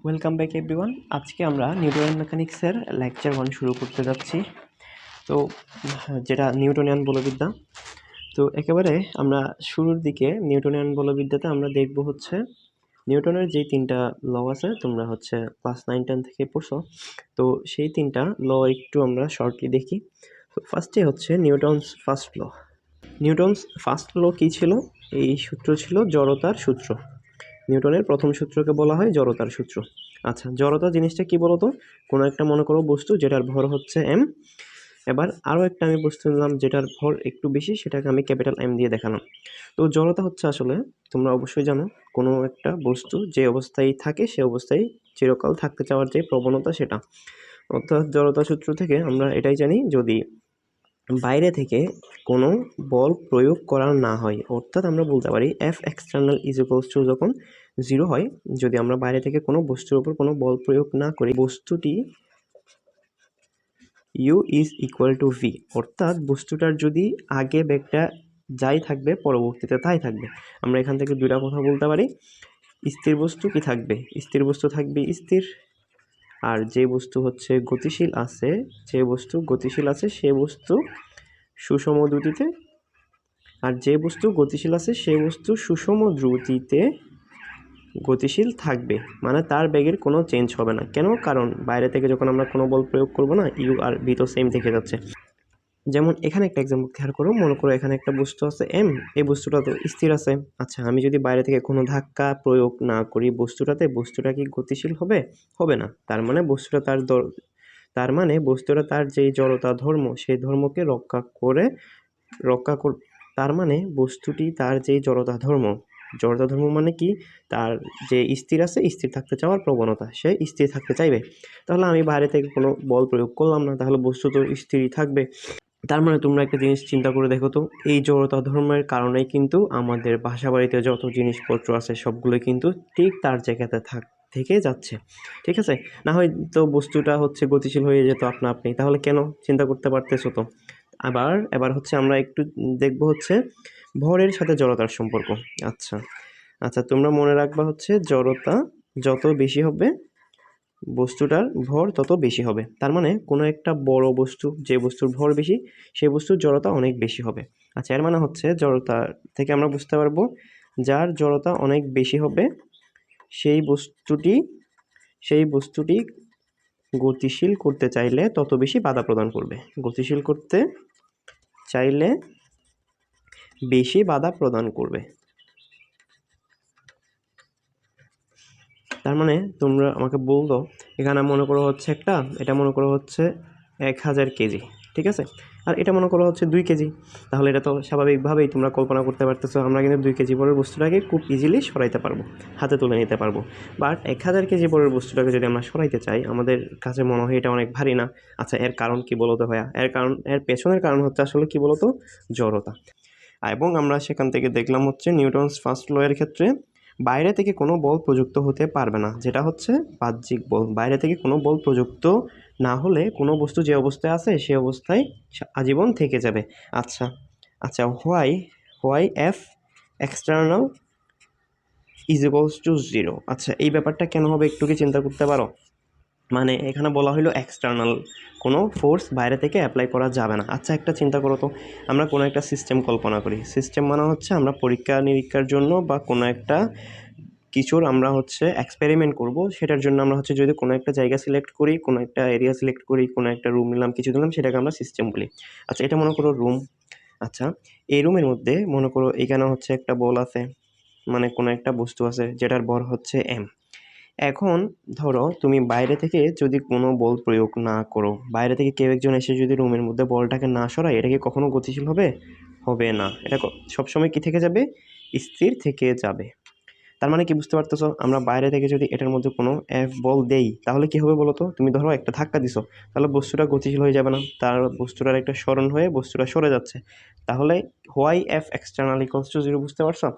Welcome back everyone. আজকে আমরা Newtonian মেকানিক্সের লেকচার 1 শুরু করতে যাচ্ছি। তো যেটা নিউটনিয়ান বলবিদ্যা। তো একেবারে আমরা শুরুর দিকে নিউটনিয়ান বলবিদ্যাতে আমরা দেখব হচ্ছে নিউটনের যেই 3টা ল আছে, তোমরা হচ্ছে ক্লাস 9-10 থেকে পড়ছো। তো সেই 3টা ল একটু আমরা শর্টলি দেখি। তো ফার্স্টে হচ্ছে Newton's first law. Newton's first law কী ছিল? এই সূত্র ছিল জড়তার সূত্র। নিউটনের প্রথম সূত্রকে বলা হয় জড়তার সূত্র। আচ্ছা, জড়তা জিনিসটা কি বলতো? কোনো একটা মনে করো বস্তু যেটার ভর হচ্ছে m। এবার আরও একটা আমি বস্তু নিলাম যেটার ভর একটু বেশি, সেটাকে আমি ক্যাপিটাল M দিয়ে দেখালাম। তো জড়তা হচ্ছে আসলে তোমরা অবশ্যই জানো, কোনো একটা বস্তু যে অবস্থায় থাকে সে অবস্থায় চিরকাল থাকতে চাওয়ার যে প্রবণতা, সেটা। অর্থাৎ জড়তা সূত্র থেকে আমরা এটাই জানি, যদি বাইরে থেকে কোনো বল প্রয়োগ করা না হয়, অর্থাৎ আমরা বলতে পারি F external is equals to যখন 0 হয়, যদি আমরা বাইরে থেকে কোনো বস্তুর উপর কোনো বল প্রয়োগ না করি, বস্তুটি U is equal to V, অর্থাৎ বস্তুটার যদি আগে বেগটা যাই থাকবে পরবর্তীতে তাই থাকবে। আমরা এখান থেকে দুইটা কথা বলতে পারি। স্থির বস্তু কি থাকবে? স্থির বস্তু থাকবে স্থির। আর যে বস্তু হচ্ছে গতিশীল আছে, যে বস্তু গতিশীল আছে সে বস্তু সুষম দ্রুতিতে, আর যে বস্তু গতিশীল আছে সে বস্তু সুষম দ্রুতিতে গতিশীল থাকবে, মানে তার বেগের কোনো চেঞ্জ হবে না। কেন? কারণ বাইরে থেকে যখন আমরা কোনো বল প্রয়োগ করব না, ইউ আর ভি তো সেম থেকে যাচ্ছে। যেমন এখানে একটা এক্সাম্পল খেয়াল করো, মনে করো এখানে একটা বস্তু আছে এম, এই বস্তুটা তো স্থির আছে। আচ্ছা, আমি যদি বাইরে থেকে কোনো ধাক্কা প্রয়োগ না করি বস্তুটাতে, বস্তুটা কি গতিশীল হবে? হবে না। তার মানে বস্তুটা তার যে জড়তা ধর্ম, সেই ধর্মকে রক্ষা তার মানে বস্তুটি তার যে জড়তা ধর্ম মানে কি? তার যে স্থির আছে, স্থির থাকতে চাওয়ার প্রবণতা, সে স্থির থাকতে চাইবে। তাহলে আমি বাইরে থেকে কোনো বল প্রয়োগ করলাম না, তাহলে বস্তু তো স্থিরই থাকবে। তার মানে তোমরা একটা জিনিস চিন্তা করে দেখো তো, এই জড়তা ধর্মের কারণেই কিন্তু আমাদের বাসা বাড়িতে যত জিনিসপত্র আছে সবগুলো কিন্তু ঠিক তার জায়গাতে থেকে যাচ্ছে। ঠিক আছে? না হয়তো বস্তুটা হচ্ছে গতিশীল হয়ে যেত আপনি। তাহলে কেন? চিন্তা করতে পারতেছো তো। এবার হচ্ছে আমরা একটু দেখব হচ্ছে ভরের সাথে জড়তার সম্পর্ক। আচ্ছা, তোমরা মনে রাখবা হচ্ছে জড়তা যত বেশি হবে বস্তুটার ভর তত বেশি হবে। তার মানে কোনো একটা বড় বস্তু, যে বস্তুর ভর বেশি সেই বস্তুর জড়তা অনেক বেশি হবে। আচ্ছা, এর মানে হচ্ছে জড়তা থেকে আমরা বুঝতে পারবো যার জড়তা অনেক বেশি হবে সেই বস্তুটি গতিশীল করতে চাইলে তত বেশি বাধা প্রদান করবে। গতিশীল করতে চাইলে বেশি বাধা প্রদান করবে। তার মানে তোমরা আমাকে বলতো, এখানে মনে করো হচ্ছে এটা মনে করো হচ্ছে 1000 কেজি, ঠিক আছে? আর এটা মনে করো হচ্ছে 2 কেজি। তাহলে এটা তো স্বাভাবিকভাবেই তোমরা কল্পনা করতে পারতেছো, আমরা কিন্তু 2 কেজি বড়ের বস্তুটাকে খুব ইজিলি সরাইতে পারবো, হাতে তুলে নিতে পারবো। বাট 1000 কেজি বড়ের বস্তুটাকে যদি আমরা সরাইতে চাই, আমাদের কাছে মনে হয় এটা অনেক ভারী না। আচ্ছা, এর কারণ কি বলতো ভাইয়া? এর পেছনের কারণ হচ্ছে আসলে কি বলতো? জড়তা। এবং আমরা সেখান থেকে দেখলাম হচ্ছে নিউটনস ফার্স্ট ল এর ক্ষেত্রে বাইরে থেকে কোনো বল প্রযুক্ত হতে পারবে না, যেটা হচ্ছে বাহ্যিক বল। বাইরে থেকে কোনো বল প্রযুক্ত না হলে কোনো বস্তু যে অবস্থায় আছে সে অবস্থায় আজীবন থেকে যাবে। আচ্ছা, why F external is equals to 0। আচ্ছা, এই ব্যাপারটা কেন হবে একটু কি চিন্তা করতে পারো? মানে এখানে বলা হলো এক্সটার্নাল কোনো ফোর্স বাইরে থেকে অ্যাপ্লাই করা যাবে না। আচ্ছা, একটা চিন্তা করো তো, আমরা কোনো একটা সিস্টেম কল্পনা করি। সিস্টেম মানে হচ্ছে আমরা পরীক্ষা নিরীক্ষার জন্য বা কোনো একটা কিছুর আমরা হচ্ছে এক্সপেরিমেন্ট করব, সেটার জন্য আমরা হচ্ছে যদি কোনো একটা জায়গা সিলেক্ট করি, কোনো একটা এরিয়া সিলেক্ট করি, কোনো একটা রুম নিলাম, কিছু দিলাম, সেটাকে আমরা সিস্টেম বলি। আচ্ছা, এটা মনে করো রুম। আচ্ছা, এই রুমের মধ্যে মনে করো এখানে হচ্ছে একটা বল আছে, মানে কোনো একটা বস্তু আছে যেটার ভর হচ্ছে m। এখন ধরো তুমি বাইরে থেকে যদি কোনো বল প্রয়োগ না করো, বাইরে থেকে কেউ একজন এসে যদি রুমের মধ্যে বলটাকে না সরায়, এটা কি কখনো গতিশীল হবে? হবে না। এটা সবসময় কি থেকে যাবে? স্থির থেকে যাবে। তার মানে কি বুঝতে পারতেছো? আমরা বাইরে থেকে যদি এটার মধ্যে কোনো এফ বল দেই, তাহলে কি হবে বলো তো? তুমি ধরো একটা ধাক্কা দিছো, তাহলে বস্তুটা গতিশীল হয়ে যাবে না? তার বস্তুটার একটা সরণ হয়ে বস্তুটা সরে যাচ্ছে। তাহলে why F external equals to 0, বুঝতে পারছো?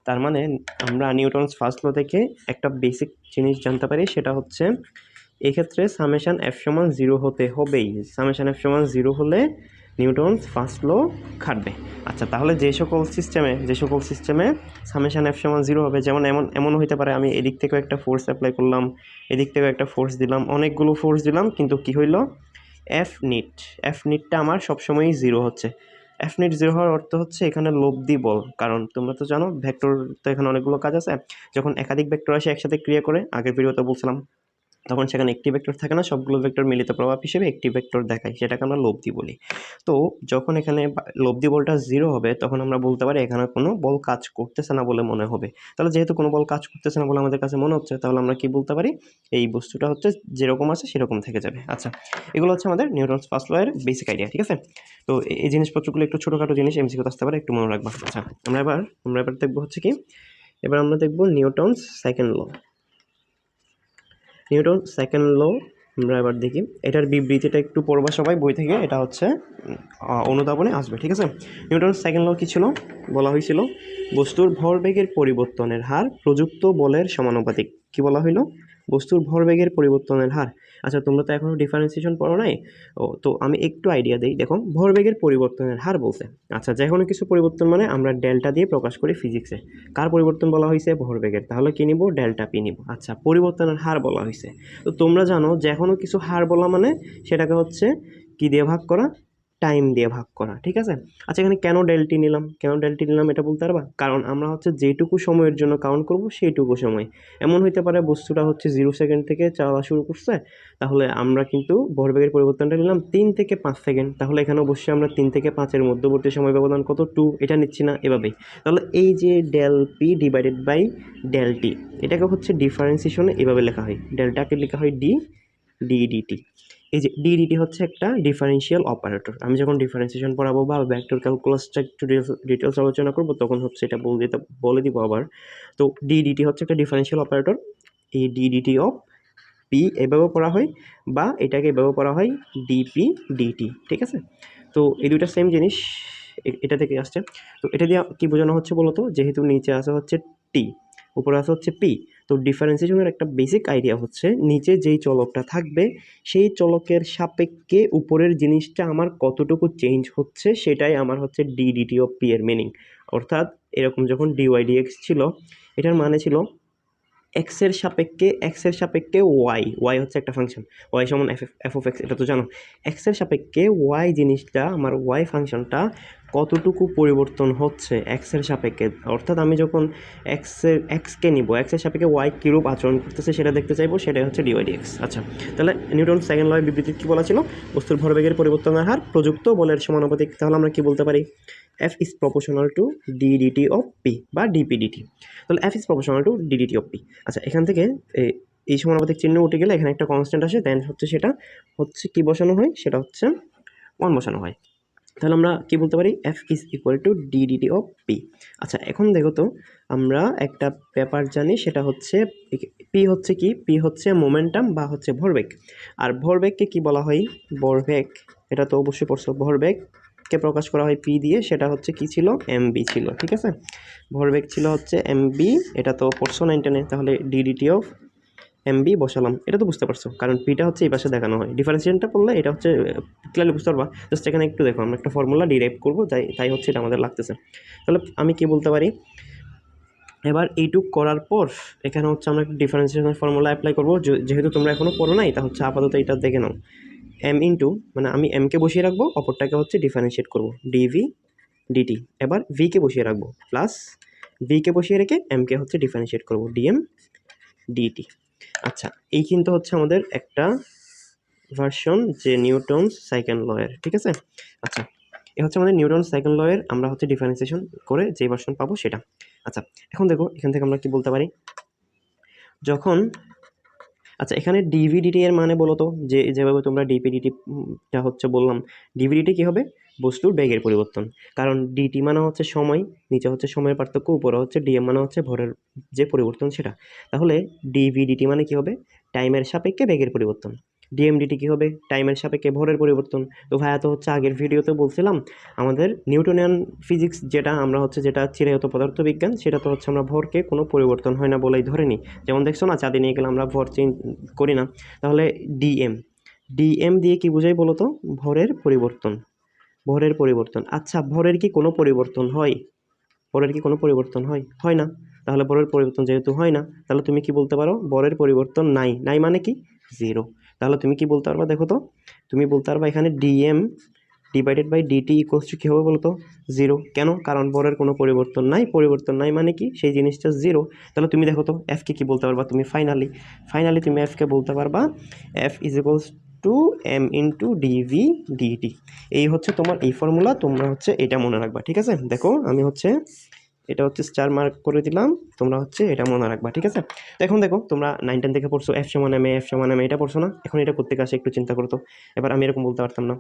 তার মানে আমরা নিউটনস ফার্স্ট ল থেকে একটা বেসিক জিনিস জানতে পারি, সেটা হচ্ছে এক্ষেত্রে সামেশান এফ সমান 0 হতে হবেই। সামেশান এফ সমান 0 হলে নিউটনস ফার্স্ট ল খাটবে। আচ্ছা, তাহলে যে সকল সিস্টেমে সামেশন এফ সমান 0 হবে, যেমন এমন হইতে পারে আমি এদিক থেকেও একটা ফোর্স অ্যাপ্লাই করলাম, এদিক থেকেও একটা ফোর্স দিলাম, অনেকগুলো ফোর্স দিলাম, কিন্তু কি হইল, এফ নিটটা আমার সবসময়ই 0 হচ্ছে। এফ নিট 0 হওয়ার অর্থ হচ্ছে এখানে লব্ধি বল, কারণ তোমরা তো জানো ভেক্টর তো এখানে অনেকগুলো কাজ আছে, যখন একাধিক ভেক্টর আসে একসাথে ক্রিয়া করে, আগের ভিডিওতে বলছিলাম, তখন সেখানে একটি ভেক্টর থাকে না, সবগুলো ভেক্টর মিলিত প্রভাব হিসেবে একটি ভেক্টর দেখায়, সেটাকে আমরা লব্ধি বলি। তো যখন এখানে লব্ধি বলটা 0 হবে, তখন আমরা বলতে পারি এখানে কোনো বল কাজ করতেছে না বলে মনে হবে। তাহলে যেহেতু কোনো বল কাজ করতেছে না বলে আমাদের কাছে মনে হচ্ছে, তাহলে আমরা কি বলতে পারি, এই বস্তুটা হচ্ছে যেরকম আছে সেরকম থেকে যাবে। আচ্ছা, এগুলো হচ্ছে আমাদের নিউটনস ফার্স্ট ল এর বেসিক আইডিয়া, ঠিক আছে। তো এই জিনিসপত্রগুলো একটু ছোটোখাটো জিনিস, এমসিকিউতে আসতে পারে, একটু মনে রাখবা। আচ্ছা, আমরা এবার দেখবো হচ্ছে কি, এবার আমরা দেখবো Newton's second law. Newton second law আমরা এবার দেখি, এটার বিবৃতিটা একটু পড়বা সবাই বই থেকে, এটা হচ্ছে অনুধাবনে আসবে, ঠিক আছে। নিউটন সেকেন্ড ল কি ছিল, বলা হয়েছিল বস্তুর ভরবেগের পরিবর্তনের হার প্রযুক্ত বলের সমানুপাতিক। কি বলা হইলো, বস্তুর ভরবেগের পরিবর্তনের হার। আচ্ছা, তোমরা তো এখনো ডিফারেন্সিয়েশন পড়ো নাই, তো আমি একটু আইডিয়া দিই। দেখো, ভরবেগের পরিবর্তনের হার বলতে, আচ্ছা, যে কোনো কিছু পরিবর্তন মানে আমরা ডেল্টা দিয়ে প্রকাশ করি ফিজিক্সে। কার পরিবর্তন বলা হয়েছে, ভরবেগের, তাহলে কি নিব, ডেল্টা পি নিব। আচ্ছা, পরিবর্তনের হার বলা হয়েছে, তো তোমরা জানো যে কোনো কিছু হার বলা মানে সেটাকে হচ্ছে কি দিয়ে ভাগ করা, টাইম দিয়ে ভাগ করা, ঠিক আছে। আচ্ছা, এখানে কেন ডেল্টি নিলাম এটা বলতে পারবা, কারণ আমরা হচ্ছে যেটুকু সময়ের জন্য কাউন্ট করব সেইটুকু সময়। এমন হইতে পারে বস্তুটা হচ্ছে 0 সেকেন্ড থেকে চলা শুরু করছে, তাহলে আমরা কিন্তু ভরবেগের পরিবর্তনটা নিলাম 3 থেকে 5 সেকেন্ড, তাহলে এখানে অবশ্যই আমরা 3 থেকে 5-এর মধ্যবর্তী সময় ব্যবধান কত, 2, এটা নিচ্ছি না, এভাবেই। তাহলে এই যে del P divided by del T, এটাকে হচ্ছে ডিফারেন্সিয়েশনে এভাবে লেখা হয়, ডেল্টাকে লেখা হয় ডিডিটি। এই যে ডিডিটি হচ্ছে একটা ডিফারেন্সিয়াল অপারেটর। আমি যখন ডিফারেন্সিয়েশন পড়াবো বা ভেক্টর ক্যালকুলাসটা একটু ডিটেলস আলোচনা করবো, তখন হচ্ছে এটা বলে দিব আবার। তো ডিডিটি হচ্ছে একটা ডিফারেন্সিয়াল অপারেটর। এই ডিডিটি অফ পি এভাবে পড়া হয়, বা এটাকে এভাবে পড়া হয় ডিপি ডিটি, ঠিক আছে। তো এই দুইটা সেম জিনিস, এটা থেকে আসছে। তো এটা দিয়ে কি বোঝানো হচ্ছে বলতো, যেহেতু নিচে আসা হচ্ছে টি, উপরে আসা হচ্ছে পি, তো ডিফারেন্সিয়েশনের একটা বেসিক আইডিয়া হচ্ছে নিচে যেই চলকটা থাকবে সেই চলকের সাপেক্ষে উপরের জিনিসটা আমার কতটুকু চেঞ্জ হচ্ছে, সেটাই আমার হচ্ছে ডিডিটি অফ পি এর মিনিং। অর্থাৎ এরকম যখন ডিওয়াই ডিএক্স ছিল, এটার মানে ছিল এক্সের সাপেক্ষে ওয়াই হচ্ছে একটা ফাংশন, ওয়াই সমান এফ অফ এক্স, এটা তো জানো। এক্সের সাপেক্ষে ওয়াই জিনিসটা, আমার ওয়াই ফাংশনটা কতটুকু পরিবর্তন হচ্ছে এক্সের সাপেক্ষে, অর্থাৎ আমি যখন এক্সকে নিব, এক্সের সাপেক্ষে ওয়াই কীরূপ আচরণ করতেছে সেটা দেখতে চাইবো, সেটাই হচ্ছে ডিওয়াই ডিএক্স। আচ্ছা, তাহলে নিউটন সেকেন্ড লয়ের বিবৃতি কী বলা ছিল, বস্তুর ভরবেগের পরিবর্তনের হার প্রযুক্ত বলের সমানুপাতিক। তাহলে আমরা কি বলতে পারি, F is proportional to DDT of P বা ডিপিডিটি। তাহলে F is proportional to DDT of P. আচ্ছা, এখান থেকে এই সমানুপাতিক চিহ্ন উঠে গেলে এখানে একটা কনস্ট্যান্ট আসে, দেন হচ্ছে সেটা হচ্ছে কি বসানো হয়, সেটা হচ্ছে 1 বসানো হয়। তাহলে আমরা কি বলতে পারি, F is equal to DDT of P. আচ্ছা, এখন দেখো তো, আমরা একটা ব্যাপার জানি, সেটা হচ্ছে পি হচ্ছে কি, পি হচ্ছে মোমেন্টাম বা হচ্ছে ভরবেগ। আর ভরবেগকে কি বলা হয়, ভরবেগ, এটা তো অবশ্যই পড়ছো, ভরবেগকে প্রকাশ করা হয় পি দিয়ে, সেটা হচ্ছে কি ছিল, এমবি ছিল, ঠিক আছে। ভরবেগ ছিল হচ্ছে এমবি, এটা তো পড়ছো 9-10-এ। তাহলে ডিডিটি অফ এমবি বসালাম, এটা তো বুঝতে পারছো, কারণ পিটা হচ্ছে এই পাশে দেখানো হয়। ডিফারেন্সিয়েশনটা পড়লে এটা হচ্ছে ক্লিয়ারলি বুঝতে পারবা। জাস্ট এখানে একটু দেখো, আমরা একটা ফর্মুলা ডিরাইভ করবো, তাই হচ্ছে এটা আমাদের লাগতেছে। তাহলে আমি কি বলতে পারি, এবার এইটুক করার পর এখানে হচ্ছে আমরা একটা ডিফারেন্সিয়েশন ফর্মুলা অ্যাপ্লাই করবো, যেহেতু তোমরা এখনো পড়ো নাই, তা হচ্ছে আপাতত এটা দেখে নাও। এম ইন্টু, মানে আমি এমকে বসিয়ে রাখবো, অপরটাকে হচ্ছে ডিফারেন্সিয়েট করবো, ডিভি ডিটি। এবার ভিকে বসিয়ে রাখবো, প্লাস ভিকে বসিয়ে রেখে এমকে হচ্ছে ডিফারেন্সিয়েট করবো, ডিএম ডিটি। আচ্ছা, এই কিন্তু হচ্ছে আমাদের একটা ভার্সন যে নিউটনস সেকেন্ড লয়ের, ঠিক আছে। আচ্ছা, এ হচ্ছে আমাদের নিউটন সেকেন্ড লয়ের আমরা হচ্ছে ডিফারেন্সিয়েশন করে যে ভার্সন পাবো সেটা। আচ্ছা, এখন দেখো এখান থেকে আমরা কি বলতে পারি, যখন, আচ্ছা, এখানে ডিভিডিটি এর মানে বলো তো, যেভাবে তোমরা ডিপিডিটিটা হচ্ছে বললাম, ডিভিডিটি কি হবে, বস্তুর বেগের পরিবর্তন। কারণ ডিটি মানে হচ্ছে সময়, নিচে হচ্ছে সময়ের পার্থক্য, উপরে হচ্ছে ডিএম মানে হচ্ছে ভরের যে পরিবর্তন সেটা। তাহলে ডিভিডিটি মানে কি হবে, টাইমের সাপেক্ষে বেগের পরিবর্তন। ডিএমডিটি কি হবে, টাইমের সাপেক্ষে ভরের পরিবর্তন। তো ভাইয়া তো হচ্ছে আগের ভিডিওতে বলছিলাম, আমাদের নিউটনিয়ান ফিজিক্স যেটা আমরা হচ্ছে যেটা চিরায়ত পদার্থবিজ্ঞান, সেটা তো হচ্ছে আমরা ভরকে কোনো পরিবর্তন হয় না বলেই ধরে নিই। যেমন দেখছো না, চাঁদে নিয়ে গেলে আমরা ভর চেঞ্জ করি না। তাহলে ডিএম দিয়ে কি বোঝাই বলো তো, ভরের পরিবর্তন। ভরের পরিবর্তন। আচ্ছা, ভরের কি কোনো পরিবর্তন হয়? ভরের কি কোনো পরিবর্তন হয়? হয় না। তাহলে ভরের পরিবর্তন যেহেতু হয় না, তাহলে তুমি কি বলতে পারো? ভরের পরিবর্তন নাই। নাই মানে কি? 0। তাহলে তুমি কি বলতে পারবা? দেখো তো, তুমি বলতে পারবা এখানে dm divided by dt equals to কী হবে বলো তো? 0। কেন? কারণ ভরের কোনো পরিবর্তন নাই। পরিবর্তন নাই মানে কি? সেই জিনিসটা 0। তাহলে তুমি দেখো তো f কে কি বলতে পারবা? তুমি ফাইনালি তুমি f কে বলতে পারবা f is equals to m into dv dt। এই হচ্ছে তোমার এই ফর্মুলা। তোমরা হচ্ছে এটা মনে রাখবা, ঠিক আছে? দেখো আমি হচ্ছে এটা হচ্ছে স্টার মার্ক করে দিলাম, তোমরা হচ্ছে এটা মনে রাখবা, ঠিক আছে? তো এখন দেখো, তোমরা 9-10 থেকে পড়ছো f সমান m, f সমান m, এটা পড়ছো না? এখন এটা করতে আসে একটু চিন্তা করো তো। এবার আমি এরকম বলতে পারতাম না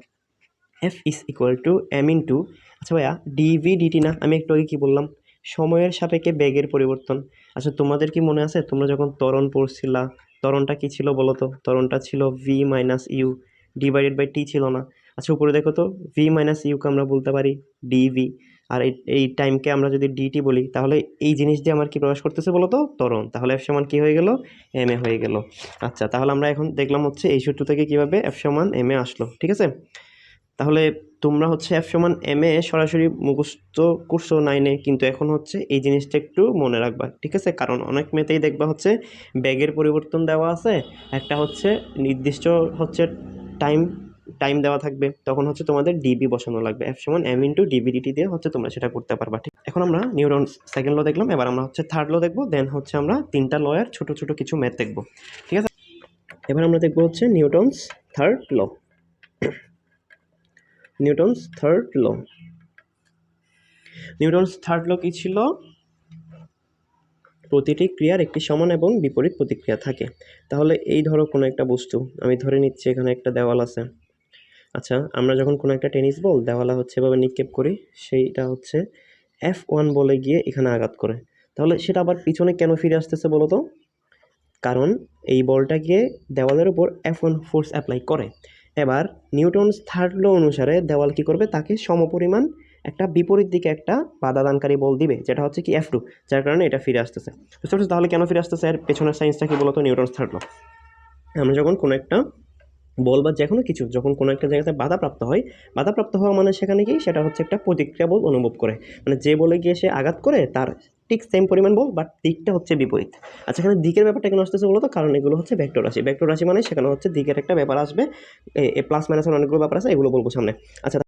f is equal to m into, আচ্ছা ভাইয়া dv dt না, আমি একটু আগে কি বললাম? সময়ের সাপেক্ষে বেগের পরিবর্তন। আচ্ছা, তোমাদের কি মনে আছে তোমরা যখন ত্বরণ পড়ছিলা, ত্বরণটা কি ছিল বলো তো? ত্বরণটা ছিল v minus u divided by t, ছিল না? আচ্ছা, উপরে দেখো তো, v মাইনাস ইউকে আমরা বলতে পারি dv, আর এই টাইমকে আমরা যদি dt বলি, তাহলে এই জিনিস দিয়ে আমার কি প্রকাশ করতেছে বলো তো? ত্বরণ। তাহলে f সমান কি হয়ে গেল? m এ হয়ে গেল। আচ্ছা, তাহলে আমরা এখন দেখলাম হচ্ছে এই সূত্র থেকে কিভাবে f সমান m এ আসলো, ঠিক আছে? তাহলে তোমরা হচ্ছে f সমান m এ সরাসরি মুখস্থ করছো 9-এ, কিন্তু এখন হচ্ছে এই জিনিসটা একটু মনে রাখবা, ঠিক আছে? কারণ অনেক মেতেই দেখবা হচ্ছে ব্যাগের পরিবর্তন দেওয়া আছে, একটা হচ্ছে নির্দিষ্ট হচ্ছে টাইম টাইম দেওয়া থাকবে, তখন হচ্ছে তোমাদের ডিবি বসানো লাগবে। f সমান m ইন্টু ডিবি ডিটি দিয়ে হচ্ছে তোমরা সেটা করতে পারবা, ঠিক? এখন আমরা নিউটনস সেকেন্ড ল দেখলাম, এবার আমরা হচ্ছে থার্ড ল দেখবো, দেন হচ্ছে আমরা 3টা লয়ের ছোট ছোট কিছু ম্যাথ দেখবো, ঠিক আছে? এবার আমরা দেখবো হচ্ছে Newton's third law. Newton's third law. Newton's third law কি ছিল? প্রতিটি ক্রিয়ার একটি সমান এবং বিপরীত প্রতিক্রিয়া থাকে। তাহলে এই ধরো কোনো একটা বস্তু, আমি ধরে নিচ্ছি এখানে একটা দেওয়াল আছে। আচ্ছা, আমরা যখন কোনো একটা টেনিস বল দেওয়ালে হচ্ছে এভাবে নিক্ষেপ করি, সেইটা হচ্ছে F1 বলে গিয়ে এখানে আঘাত করে, তাহলে সেটা আবার পিছনে কেন ফিরে আসতেছে বলো তো? কারণ এই বলটা গিয়ে দেওয়ালের উপর F1 ফোর্স অ্যাপ্লাই করে। এবার নিউটনস থার্ড ল অনুসারে দেওয়াল কি করবে? তাকে সমপরিমাণ একটা বিপরীত দিকে একটা বাধাদানকারী বল দিবে, যেটা হচ্ছে কি F2, যার কারণে এটা ফিরে আসতেছে। বুঝতে পারছো? তাহলে কেন ফিরে আসতেছে? এর পেছনের সায়েন্সটা কি বলতো? Newton's third law. আমরা যখন কোনো একটা বল বা যে কোনো কিছু যখন কোনো একটা জায়গাতে বাধাপ্রাপ্ত হয়, বাধাপ্রাপ্ত হওয়া মানে সেখানে কি? সেটা হচ্ছে একটা প্রতিক্রিয়া বল অনুভব করে। মানে যে বলে গিয়ে সে আঘাত করে তার ঠিক সেম পরিমাণ বল, বাট দিকটা হচ্ছে বিপরীত। আচ্ছা, এখানে দিকের ব্যাপারটা কেন আসতেছে বলো তো? কারণ এগুলো হচ্ছে ভেক্টর রাশি। ভেক্টর রাশি মানে সেখানে হচ্ছে দিকের একটা ব্যাপার আসবে, এ প্লাস মাইনাসের অনেকগুলো ব্যাপার আছে, এগুলো বলবো সামনে। আচ্ছা।